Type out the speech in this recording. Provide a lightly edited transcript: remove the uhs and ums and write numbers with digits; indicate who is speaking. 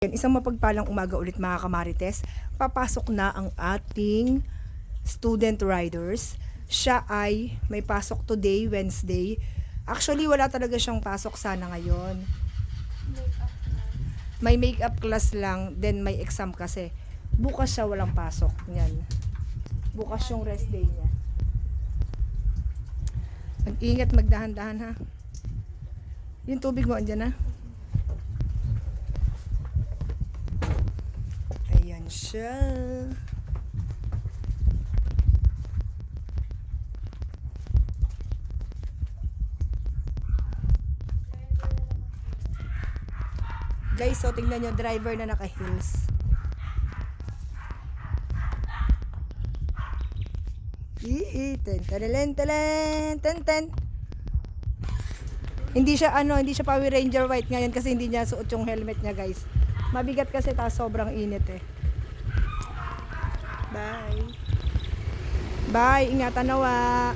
Speaker 1: Isang mapagpalang umaga ulit mga kamarites. Papasok na ang ating student riders. Siya ay may pasok today, Wednesday. Actually, wala talaga siyang pasok sana ngayon. May makeup class lang, then may exam kasi. Bukas siya walang pasok. Yan. Bukas yung rest day niya. Mag-ingat, magdahan-dahan ha. Yung tubig mo, andyan na. Ayan siya. Guys, so tingnan nyo, driver na naka-heels. Ten. Hindi siya Power Ranger white ngayon kasi hindi niya suot yung helmet niya, guys. Mabigat kasi sobrang init eh. Bye. Bye, ingatan nawa.